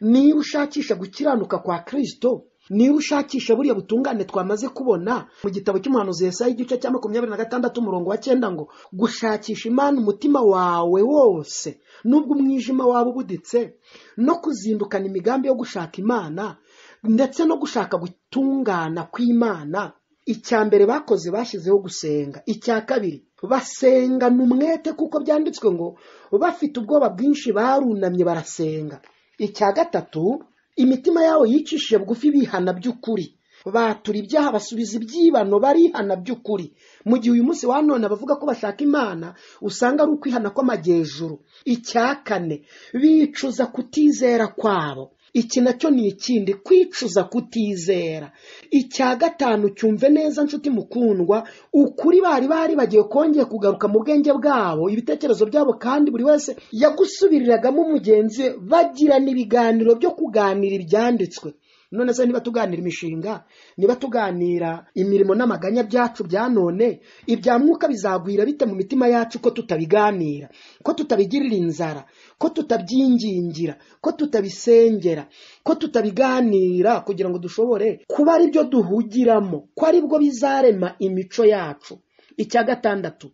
Speaker 4: Niba ushakisha gukiranuka kwa Kristo, niba ushakisha buriya butungane twamaze kubona mu gitabo cy'umuhanuzi Yesaya igice cya 26 umurongo wa 9 ngo gushakisha Imana umutima wawe wose nubwo umwijima waba ubuditse, no kuzindukana imigambi yo gushaka Imana ndetse no gushaka gutungana kw'Imana. Icya mbere bakoze, bashyizeho gusenga. Icya kabiri, basengana umwete kuko byanditswe ngo bafite ubwoba bwinshi barunamye barasenga. Icya gatatu, imitima yawo yicishije bugufi bihana by'ukuri, batura ibyaha basubiza ibyibano, barihana by'ukuri. Mu gihe uyu munsi wa none abavuga ko bashaka Imana usanga ari ukwihana kw'amajyejuru. Icya kane, bicuza kutizera kwabo. Iki nacyo ni ikindi, kwicuza kutizera. Icya gatanu, cyumve neza nshuti mukundwa, ukuri bari bagiye kongera kugaruka mu bwenge bwabo, ibitekerezo byabo, kandi buri wese yagusubiriragamo mugenzi we, bagirana ibiganiro byo kuganira ibyanditswe. None se niba tuganira imishinga, niba tuganira imirimo n'amaganya byacu bya none, ibya Mwuka bizagwira bite mu mitima yacu ko tutabiganira, ko tutabigirira inzara, ko tutabyingingira, ko tutabisengera, ko tutabiganira kugira ngo dushobore kuba ari byo duhugiramo, ko ari bwo bizarema imico yacu. Icya gatandatu,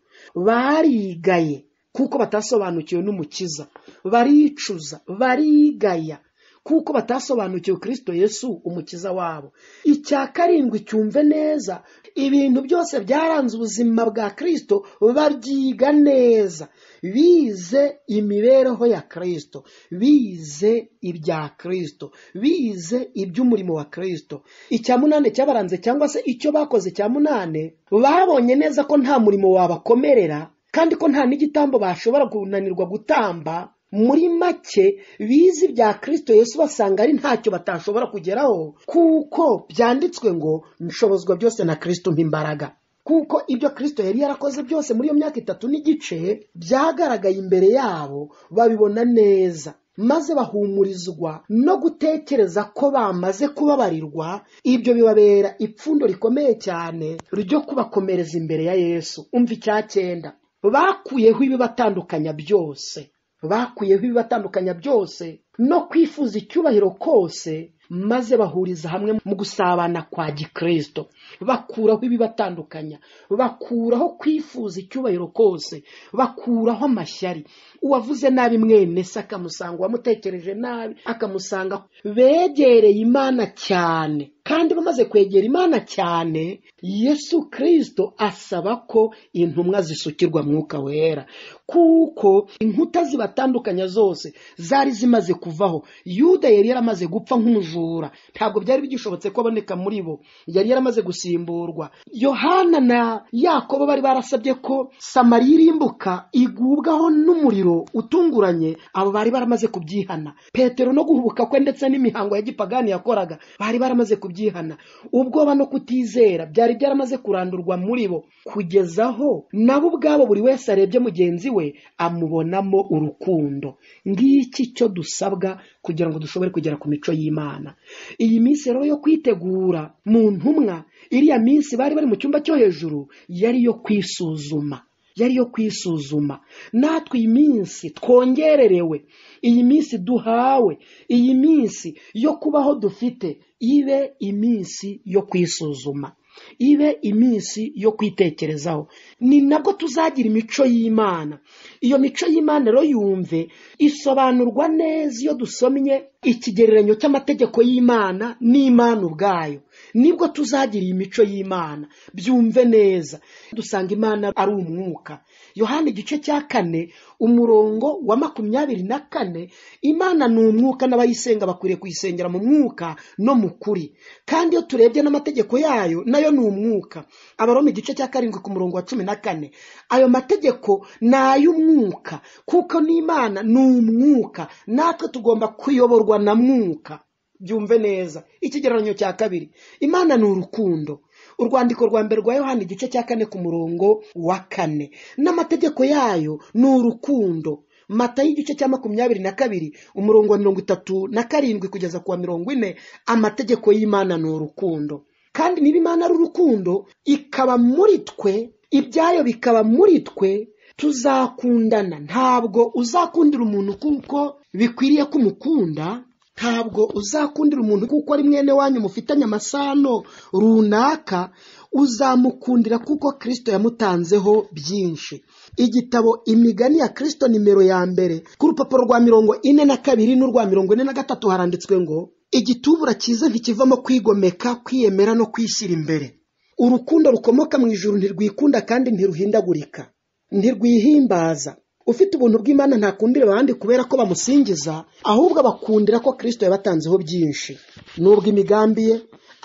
Speaker 4: barigaye kuko batasobanukiwe n'Umukiza, baricuza, barigaya kuko batasobanukiwe Kristo Yesu umukiza wabo. Icya karindwi, cyumve neza, ibintu byose byaranze ubuzima bwa Kristo babyiga neza, bize imibereho ya Kristo, bize ibya Kristo, bize iby'umurimo wa Kristo. Icya munane cyabaranze, cyangwa se icyo bakoze cya munane, babonye neza ko nta murimo wabakomerera kandi ko nta n'igitambo bashobora kunanirwa gutamba. Muri make bizi bya Kristo Yesu basanga ari ntacyo batashobora kugeraho, kuko byanditswe ngo nshobozwa byose na Kristo mpimbaraga. Kuko ibyo Kristo yari yarakoze byose muri iyo myaka 3 n'igice byagaragaye imbere yabo, babibona neza, maze bahumurizwa no gutekereza ko bamaze kubabarirwa. Ibyo bibabera ipfundo rikomeye cyane ryo kubakomereza imbere ya Yesu. Umva icya 9, bakuyeho ibibatandukanya byose, bakuyeho ibibatandukanya byose no kwifuza icyubahiro kose, maze bahuriza hamwe mu gusabana kwa Gikristo. Bakuraho ibibatandukanya, bakuraho kwifuza icyubahiro kose, bakuraho amashyari. Uwavuze nabi mwene se akamusanga, uwamutekereje nabi akamusanga. Begereye Imana cyane, kandi bamaze kwegera Imana cyane, Yesu Kristo asaba ko intumwa zisukirwa Mwuka Wera, kuko inkuta zibatandukanya zose zari zimaze kuvaho. Yuda yari yaramaze gupfa nk'umujura ubujura ntabwo byari bigishobotse ko aboneka muri bo, yari yaramaze gusimburwa. Yohana na Yakobo bari barasabye ko Samariya irimbuka igubwaho n'umuriro utunguranye, abo bari baramaze kubyihana. Petero no guhubuka kwe ndetse n'imihango ya gipagani yakoraga bari baramaze kubyihana. Ubwoba no kutizera byari byaramaze kurandurwa muri bo, kugezaho nabo ubwabo buri wese arebye mugenzi we amubonamo urukundo. Ngiki cyo dusabwa kugira ngo dushobore kugera ku mico y'Imana. Iyi minsi rero yo kwitegura mu ntumwa, iriya minsi bari bari mu cyumba cyo hejuru, yari yo kwisuzuma, yari yo kwisuzuma. Natwe iyi minsi twongererewe, iyi minsi duhawe, iyi minsi yo kubaho dufite, ibe iminsi yo kwisuzuma, ibe iminsi yo kwitekerezaho. Ni nabwo tuzagira imico y'Imana. Iyo mico y'Imana rero yumve isobanurwa neza iyo dusomye ikigereranyo cy'amategeko y'Imana n'Imana ubwayo. Nibwo tuzagira iyi mico y'Imana. Byumve neza. Dusanga Imana ari umwuka. Yohana igice cya 4 umurongo wa 24, Imana ni umwuka n'abayisenga bakwiriye kuyisengera mu mwuka no mu kuri. Kandi iyo turebye n'amategeko yayo nayo ni umwuka. Abaroma igice cya 7 ku murongo wa 14, ayo mategeko ni ay'umwuka, kuko n'Imana ni umwuka, natwe tugomba kuyoborwa na mwuka. Byumve neza. Ikigereranyo cya 2, Imana ni urukundo. Urwandiko rwa mbere rwa Yohana igice cya 4 ku murongo wa 4, n'amategeko yayo ni urukundo. Matayo igice cya 22 umurongo wa 37 kugeza ku wa 40, amategeko y'Imana ni urukundo. Kandi niba Imana ari urukundo ikaba muri twe, ibyayo bikaba muri twe, tuzakundana. Ntabwo uzakundira umuntu kuko bikwiriye kumukunda, ntabwo uzakundira umuntu kuko ari mwene wanyu mufitanye amasano runaka, uzamukundira kuko Kristo yamutanzeho byinshi. Igitabo Imigani ya Kristo nimero ya mbere ku rupapuro rwa 42 n'urwa 43 haranditswe ngo, igitubura cyiza ntikivamo kwigomeka, kwiyemera no kwishyira imbere. Urukundo rukomoka mu ijuru ntirwikunda kandi ntiruhindagurika, ntirwihimbaza. Ufite ubuntu bw'Imana ntakundira abandi kubera ko bamusingiza, ahubwo abakundira ko Kristo yabatanzeho byinshi. Nubwo imigambi ye,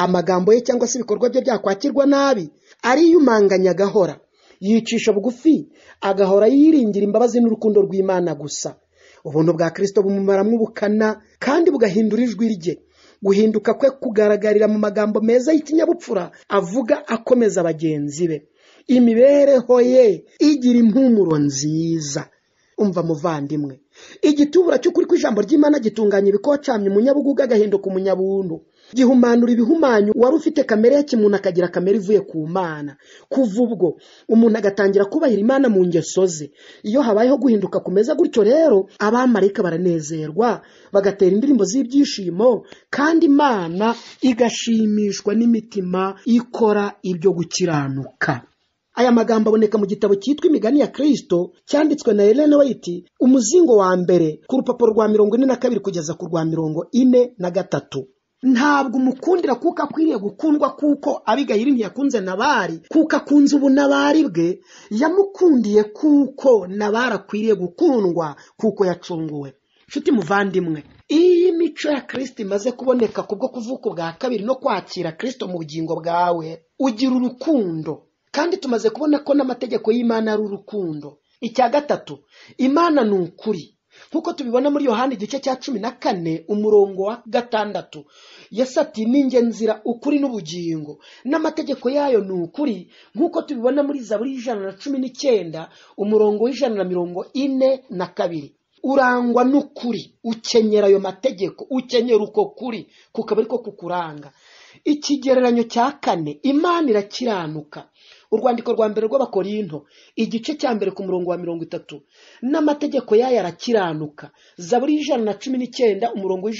Speaker 4: amagambo ye cyangwa se ibikorwa bye byakwakirwa nabi, ariyumanganya agahora, yicisha bugufi, agahora yiringira imbabazi n'urukundo rw'Imana gusa. Ubuntu bwa Kristo bumumaramwo ubukana kandi bugahindura ijwi rye. Guhinduka kwe kugaragarira mu magambo meza y'ikinyabupfura avuga akomeza bagenzi be. Imibereho ye igira impumuro nziza. Umva muvandimwe, igitubura cy'ukuri kw'ijambo ry'Imana gitunganya ibikocamye umunyabuguga agahinduka umunyabuntu, gihumanura ibihumanyu wari ufite kamere ya kimuntu akagira kamere ivuye ku Mana. Kuva ubwo umuntu agatangira kubahira Imana mu ngeso ze. Iyo habayeho guhinduka kumeza gutyo rero, abamarayika baranezerwa, bagatera indirimbo z'ibyishimo, kandi Imana igashimishwa n'imitima ikora ibyo gukiranuka. Aya magambo aboneka mu gitabo cyitwa Imigani ya Kristo, cyanditswe na Ellen White, umuzingo wa mbere ku rupapuro rwa 42 kugeza ku rwa 43. Ntabwo umukundira kuko akwiriye gukundwa kuko Abigayili ntiyakunze Nabali kuko akunze ubunabari bwe, yamukundiye kuko Nabali akwiriye gukundwa kuko yacunguwe. Nshuti muvandimwe, iyi mico ya Kristo imaze kuboneka kubwo kuvuka bwa kabiri no kwakira Kristo mu bugingo bwawe, ugira urukundo. Kandi tumaze kubona ko n'amategeko y'Imana ari urukundo. Icya gatatu, Imana ni ukuri. Nkuko tubibona muri Yohana igice cya 14 umurongo wa 6, Yesu ati ninjye nzira ukuri n'ubugingo, n'amategeko yayo ni ukuri. Nkuko tubibona muri Zaburi 119 umurongo wa 142, urangwa n'ukuri, ukenyera ayo mategeko, ukenyera uko kuri kukaba ariko kukuranga. Ikigereranyo cya 4, Imana irakiranuka. Urwandiko rwa mbere rw'Abakorinto igice cya mbere ku murongo wa 30, n'amategeko yayo arakiranuka. Zaburi 119 umurongo wa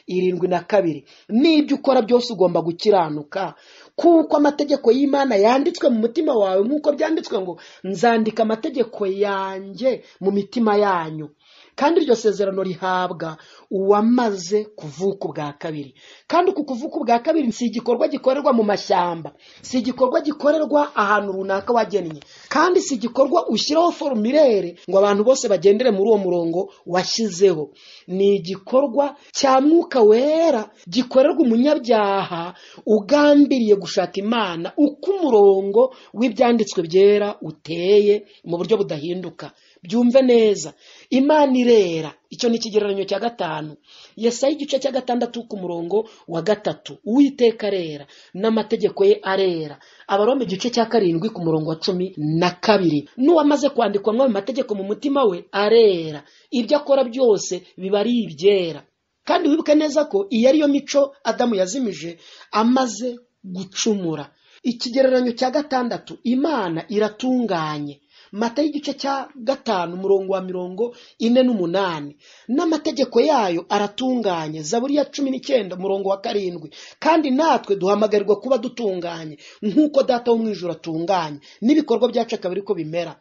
Speaker 4: 172, n'ibyo ukora byose ugomba gukiranuka kuko amategeko y'Imana yanditswe mu mutima wawe, nk'uko byanditswe ngo nzandika amategeko yanjye mu mitima yanyu. kandi iryo sezerano rihabwa uwamaze kuvuka ubwa kabiri. kandi uku kuvuka ubwa kabiri si igikorwa gikorerwa mu mashyamba, si igikorwa gikorerwa ahantu runaka wagennye, kandi si igikorwa ushyiraho formulaire ngo abantu bose bagendere muri uwo murongo washyizeho. ni igikorwa cya Mwuka Wera gikorerwa umunyabyaha ugambiriye gushaka Imana uko umurongo w'ibyanditswe byera uteye mu buryo budahinduka. byumve neza, Imana irera. icyo ni ikigereranyo cya 5. Yesaya igice cya 6 ku murongo wa 3, Uwiteka arera n'amategeko ye arera. Abaroma igice cya 7 ku murongo wa 12, n'uwamaze kwandikwamo ayo mategeko mu mutima we arera, ibyo akora byose biba ari ibyera. kandi wibuke neza ko iyo ariyo mico Adamu yazimije amaze gucumura. Ikigereranyo cya 6, Imana iratunganye. Matayo igice cya 5 umurongo wa 48, n'amategeko yayo aratunganye. Zaburi ya 19 umurongo wa 7, kandi natwe duhamagarirwa kuba dutunganye nk'uko Data wo mu ijuru atunganye, n'ibikorwa byacu akaba ariko bimera.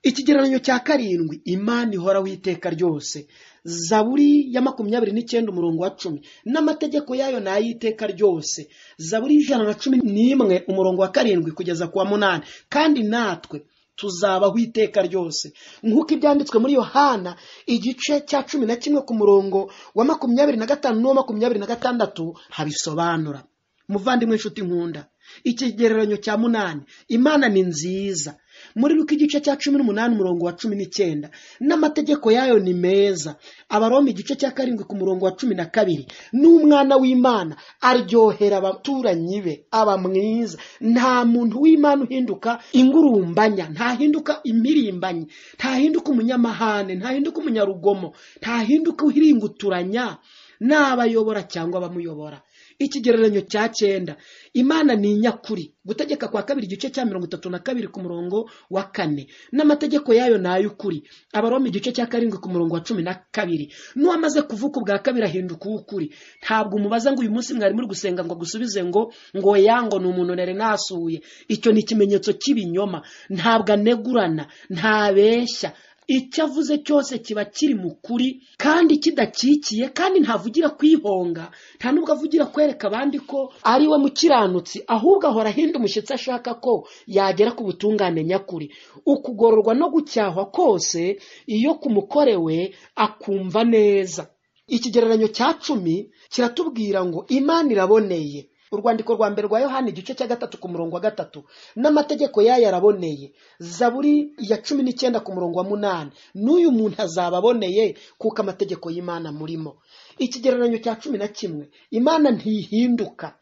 Speaker 4: Ikigereranyo cya 7, Imana ihoraho iteka ryose. Zaburi ya 29 umurongo wa 10, n'amategeko yayo ni ay'iteka ryose. Zaburi 111 umurongo wa 7 kugeza ku wa 8, kandi natwe tuzabaho iteka ryose, nk'uko ibyanditswe muri Yohana igice cya 11 ku murongo wa 25 n'uwa 26 habisobanura. Muvandimwe inshuti nkunda, ikigereranyo cya 8, Imana ni nziza. Muri Luka igice cya 18 umurongo wa 19, n'amategeko yayo ni meza. Abaroma igice cya 7 ku murongo wa 12, n'umwana w'Imana aryohera abaturanyi be, aba mwiza. Nta muntu w'Imana uhinduka ingurumbanya, ntahinduka impirimbanyi, ntahinduka umunyamahane, ntahinduka umunyarugomo, ntahinduka uhiringuturanya n'abayobora cyangwa abamuyobora. Ikigereranyo cya 9, Imana ni nyakuri. Gutegeka kwa 2 igice cya 32 ku murongo wa 4, n'amategeko yayo ni ay'ukuri. Abaroma igice cya 7 ku murongo wa 12, n'uwamaze kuvuka ubwa kabiri ahinduka uw'ukuri. Ntabwo umubaza ngo uyu munsi mwari muri gusenga ngo gusubize ngo yango ni umuntu nere nasuye. Icyo ni ikimenyetso cy'ibinyoma. Ntabwo anegurana, ntabeshya. Icyo avuze cyose kiba kiri mu kuri kandi kidakikiye, kandi ntavugira kwihonga, nta nubwo avugira kwereka abandi ko ari we mukiranutsi, ahubwo ahora ahinda umushyitsi ashaka ko yagera ku butungane nyakuri. Ukugororwa no gucyahwa kose iyo kumukorewe akumva neza. Ikigereranyo cya 10 kiratubwira ngo Imana iraboneye. Urwandiko rwa mbere rwa Yohana igice cya 3 ku murongo wa 3, n'amategeko yayo araboneye. Zaburi ya 19 ku murongo wa 8, n'uyu muntu azaba aboneye kuko amategeko y'Imana murimo. Ikigereranyo cya 11, Imana ntihinduka.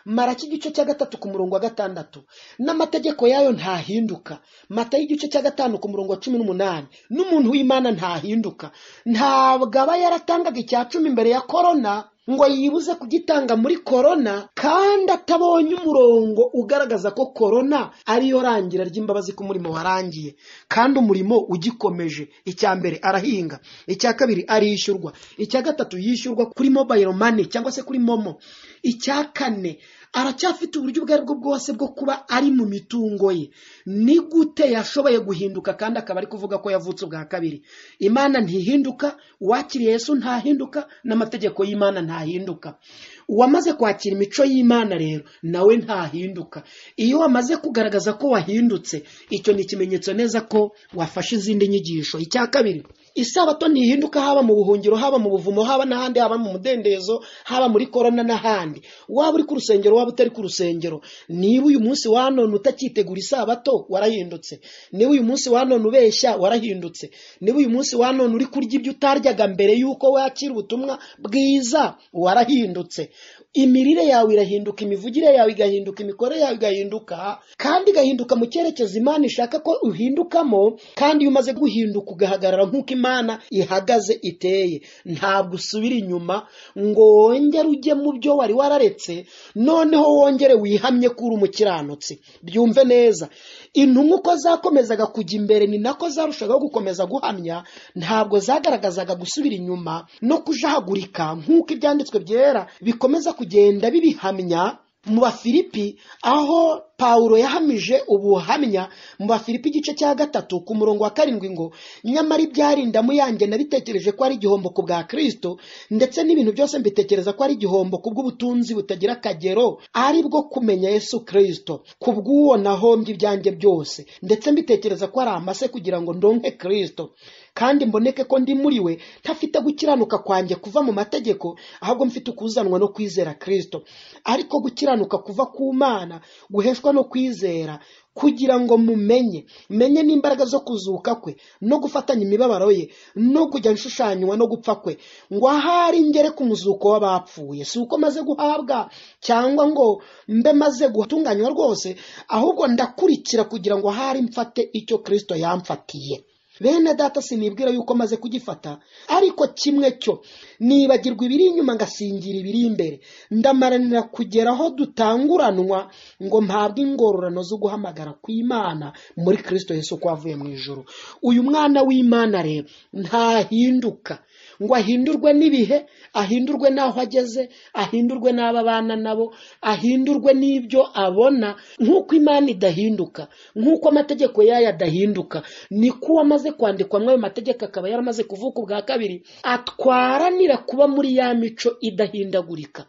Speaker 4: Maraki igice cya 3 ku murongo wa 6, n'amategeko yayo ntahinduka. Matayo igice cya 5 ku murongo wa 18, n'umuntu w'Imana ntahinduka. Ntabwo aba yaratangaga icya 10 imbere ya korona ngo yibuze kugitanga muri korona, kandi atabonye umurongo ugaragaza ko korona ariyo rangira ry'imbabazi ko umurimo warangiye kandi umurimo ugikomeje. Icya mbere arahinga, icya kabiri arishyurwa, icya gatatu yishyurwa kuri mobile money cyangwa se kuri momo, icya kane aracyafite uburyo ubwo aribwo bwose bwo kuba ari mu mitungo ye. Ni gute yashoboye guhinduka kandi akaba ari kuvuga ko yavutse ubwa kabiri? Imana ntihinduka, uwakiriye Yesu ntahinduka, n'amategeko y'Imana ntahinduka. Uwamaze kwakira imico y'Imana rero nawe ntahinduka. Iyo wamaze kugaragaza ko wahindutse, icyo ni ikimenyetso neza ko wafashe izindi nyigisho. Icya kabiri, isabato ntihinduka, haba mu buhungiro, haba mu buvumo, haba n'ahandi, haba mu mudendezo, haba muri korona n'ahandi. Waba uri ku rusengero, waba utari ku rusengero, niba uyu munsi wa none utakitegura isabato warahindutse. Niba uyu munsi wa none ubeshya warahindutse. Niba uyu munsi wa none uri kurya ibyo utaryaga mbere yuko wakira ubutumwa bwiza warahindutse. Imirire yawe irahinduka, imivugire yawe igahinduka, imikorere yawe igahinduka, kandi igahinduka mu cyerekezo Imana ishaka ko uhindukamo. Kandi iyo umaze guhinduka ugahagarara nk'uko Imana ihagaze iteye, ntabwo usubira inyuma ngo wongere ujye mu byo wari wararetse noneho wongere wihamye kuri umukiranutsi. Byumve neza, intumwa uko zakomezaga kujya imbere ni nako zarushagaho gukomeza guhamya, ntabwo zagaragazaga gusubira inyuma no kujahagurika nk'uko ibyanditswe byera bikomeza kugenda bibihamya. Mu Bafilipi aho Pawulo yahamije ubuhamya mu Bafilipi igice cya 3 ku murongo wa 7 ngo nyamara ibyarindamu yanjye nabitekereje ko ari igihombo ku bwa Kristo, ndetse n'ibintu byose mbitekereza ko ari igihombo ku bw'ubutunzi butagira akagero, ari bwo kumenya Yesu Kristo. Kubw'uwo nahombye ibyanjye byose, ndetse mbitekereza ko ari amase kugira ngo ndonke Kristo, kandi mboneke ko ndi muri we, ntafite gukiranuka kwanjye kuva mu mategeko, ahubwo mfite ukuzanwa no kwizera Kristo. Ariko gukiranuka kuva ku Mana guheshwa no kwizera, kugira ngo menye n'imbaraga zo kuzuka kwe no gufatanya imibabaro ye no kujya nshushanywa no gupfa kwe, ngo ahari ngere ku muzuko w'abapfuye. Si uko maze guhabwa cyangwa ngo mbe maze gutunganywa rwose, ahubwo ndakurikira kugira ngo ahari mfate icyo Kristo yamfatiye. Bene data, sinibwira yuko maze kugifata, ariko kimwe cyo nibagirwa ibiri inyuma ngasingira ibiri imbere, ndamaranira kugera aho dutanguranwa ngo mpabwe ingororano zo guhamagara kw'Imana muri Kristo Yesu ko avuye mu ijuru. Uyu mwana w'Imana rero ntahinduka, ngo ahindurwe n'ibihe, ahindurwe n'aho ageze, ahindurwe n'ababana nabo, ahindurwe n'ibyo abona. Nk'uko Imana idahinduka, nk'uko amategeko yayo adahinduka, niko amaze kwandikwa ayo mategeko akaba yaramaze kuvuka ubwa kabiri, atwaranira kuba muri ya mico idahindagurika.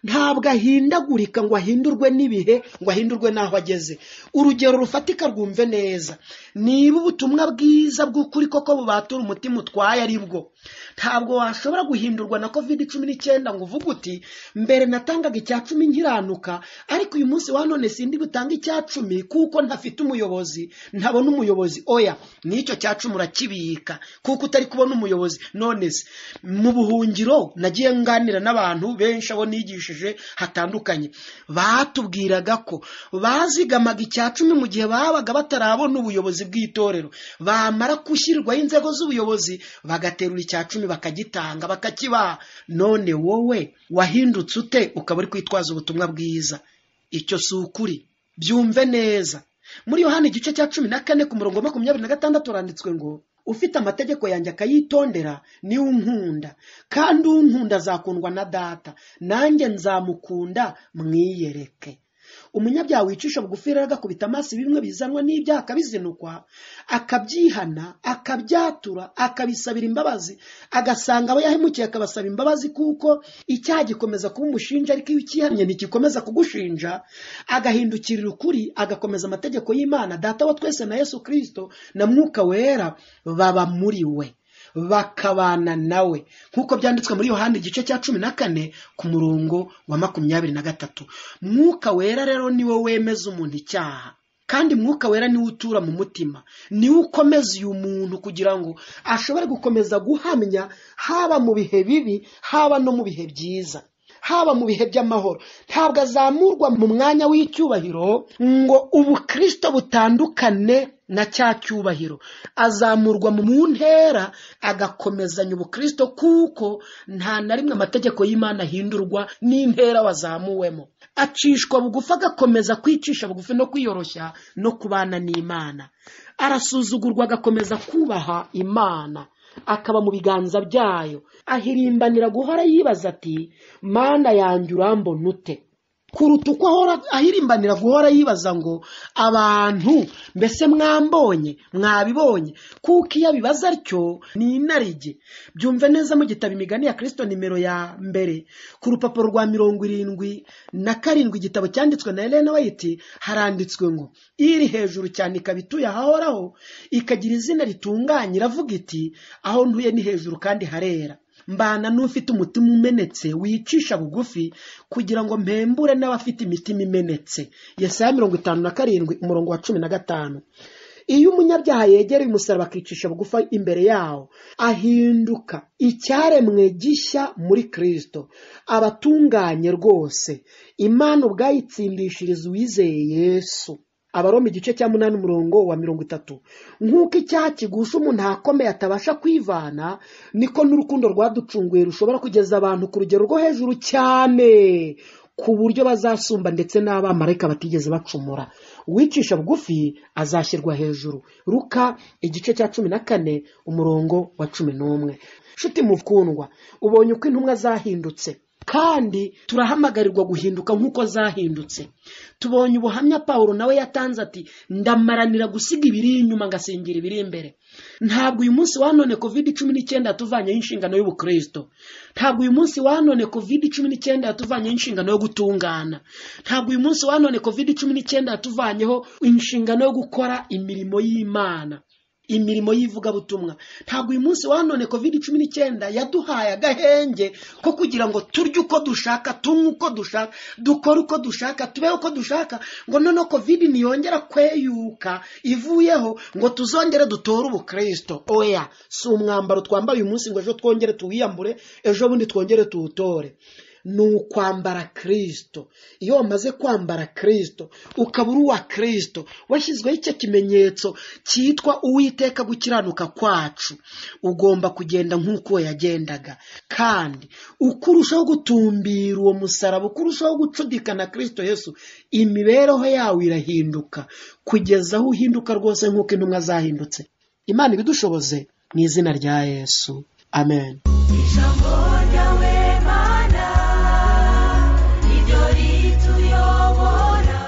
Speaker 4: Ntabwo ahindagurika ngo ahindurwe n'ibihe, ngo ahindurwe n'aho ageze. Urugero rufatika rwumve neza, niba ubutumwa bwiza bw'ukuri koko bubatura umutima utwaye ari bwo, ntabwo washobora guhindurwa na COVID-19 ngo uvuge uti mbere natangaga icya 10 nkiranuka, ariko uyu munsi wa none sindi butanga icya 10 kuko ntafite umuyobozi, ntabona umuyobozi. Oya, n'icyo cya 10 urakibika kuko utari kubona umuyobozi. None se mu buhungiro nagiye nganira n'abantu benshi abo nigishije hatandukanye, batubwiraga ko bazigamaga icya 10 mu gihe babaga batarabona ubuyobozi bw'itorero, bamara gushyirwaho inzego z'ubuyobozi bagaterura icya 10 bakagitanga bakakibaha. None wowe wahindutse ute ukaba uri kwitwaza ubutumwa bwiza? Icyo si ukuri. Byumve neza, muri Yohana igice cya 14 ku murongo 26 uranditswe ngo ufite amategeko yanjye akayitondera ni unkunda, kandi unkunda azakundwa na Data, nanjye nzamukunda mwiyereke. Umunyabyaha wicisha bugufi rero agakubita amaso bimwe bizanwa n'ibyaha akabizinukwa, akabyihana, akabyatura, akabisabira imbabazi, agasanga abo yahemukiye akabasaba imbabazi, kuko icyaha gikomeza kuba umushinja, ariko iyo ukihannye ntigikomeza kugushinja. Agahindukirira ukuri, agakomeza amategeko y'Imana Data wa twese na Yesu Kristo na Mwuka Wera baba muri we, bakabana nawe, nk'uko byanditswe muri Yohana igice cya 14 ku murongo wa 23. Mwuka Wera rero niwe wemeza umuntu icyaha, kandi Mwuka Wera niwe utura mu mutima, niwe ukomeza uyu muntu kugira ngo ashobore gukomeza guhamya, haba mu bihe bibi, haba no mu bihe byiza, haba mu bihe by'amahoro. Ntabwo azamurwa mu mwanya w'icyubahiro ngo ubukristo butandukane na cya cyubahiro, azamurwa mu ntera agakomezanya ubukristo, kuko nta na rimwe amategeko y'Imana ahindurwa n'intera wazamuwemo. Acishwa bugufi, agakomeza kwicisha bugufi no kwiyoroshya no kubana n'Imana. Arasuzugurwa, agakomeza kubaha Imana, akaba mu biganza byayo. Ahirimbanira guhora yibaza ati Mana yanjye urambona ute, kuruta uko ahora ahirimbanira guhora yibaza ngo abantu mbese mwambonye, mwabibonye. Kuko iyo bibaza atyo ni inarijye. Byumve neza mu gitabo Imigani ya Kristo nimero ya mbere ku rupapuro rwa 77 igitabo cyanditswe na Ellen White, haranditswe ngo iri hejuru cyane ikabituye ahahoraho, ikagira izina ritunganye, iravuga iti aho ntuye ni hejuru kandi harera. Mbana n'ufite umutima umenetse wicisha bugufi, kugira ngo mpembure n'abafite imitima imenetse. Yesaya 57 umurongo wa 15. Iyo umunyabyaha yegereye umusaraba akicisha bugufi imbere yawo, ahinduka icyaremwe gishya muri Kristo, abatunganye rwose. Imana ubwayitsindishiriza uwizeye Yesu. Abaroma igice cya 8 umurongo wa 30. Nk'uko icyaha kigusha umuntu akomeye atabasha kwivana, niko n'urukundo rwaducunguye rushobora kugeza abantu ku rugero rwo hejuru cyane, ku buryo bazasumba ndetse n'abamarayika batigeze bacumura. Wicisha bugufi azashyirwa hejuru. Luka igice cya 14 umurongo wa 11. Shuti mukundwa, ubonye uko intumwa zahindutse. kandi turahamagarirwa guhinduka nk'uko zahindutse. Tubonye ubuhamya Pawulo nawe yatanze ati ndamaranira gusiga ibiri inyuma ngasingira ibiri imbere. Ntabwo uyu munsi wa none COVID-19 yatuvanyeho inshingano y'ubukristo. Ntabwo uyu munsi wa none COVID-19 yatuvanyeho inshingano yo gutungana. Ntabwo uyu munsi wa none COVID-19 yatuvanyeho inshingano yo gukora imirimo y'Imana, imirimo y'ivugabutumwa. Ntabwo uyu munsi wa none COVID-19 yaduhaye agahenge ko kugira ngo turye uko dushaka, tunywe uko dushaka, dukore uko dushaka, tube uko dushaka, ngo none COVID niyongera kweyuka ivuyeho ngo tuzongere dutore ubukristo. Oya, si umwambaro twambara uyu munsi ngo ejo twongere tuwiyambure, ejo bundi twongere tuwutore. Ni ukwambara Kristo. Iyo wamaze kwambara Kristo ukaba uri uwa Kristo, washyizweho icyo kimenyetso cyitwa Uwiteka gukiranuka kwacu, ugomba kugenda nk'uko yagendaga. Kandi ukurushaho gutumbira uwo musaraba, ukurushaho gucudikana Kristo Yesu, imibereho yawe irahinduka kugeza aho uhinduka rwose nk'uko intumwa zahindutse. Imana ibidushoboze mu izina rya Yesu, amen.
Speaker 1: Ijambo ryawe Mana niryo rituyobora.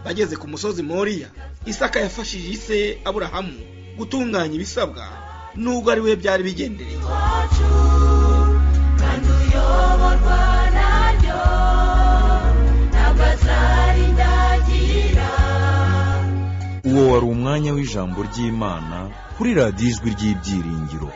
Speaker 2: Bageze ku musozi Moriya, Isaka yafashije ise Aburahamu gutunganya ibisabwa nubwo ari we byari bigendereye.
Speaker 1: Wacu kandi uyoborwa naryo ntabwo azarindagira.
Speaker 3: Uwo wari umwanya w'ijambo ry'Imana kuri radiyo Ijwi ry'Ibyiringiro.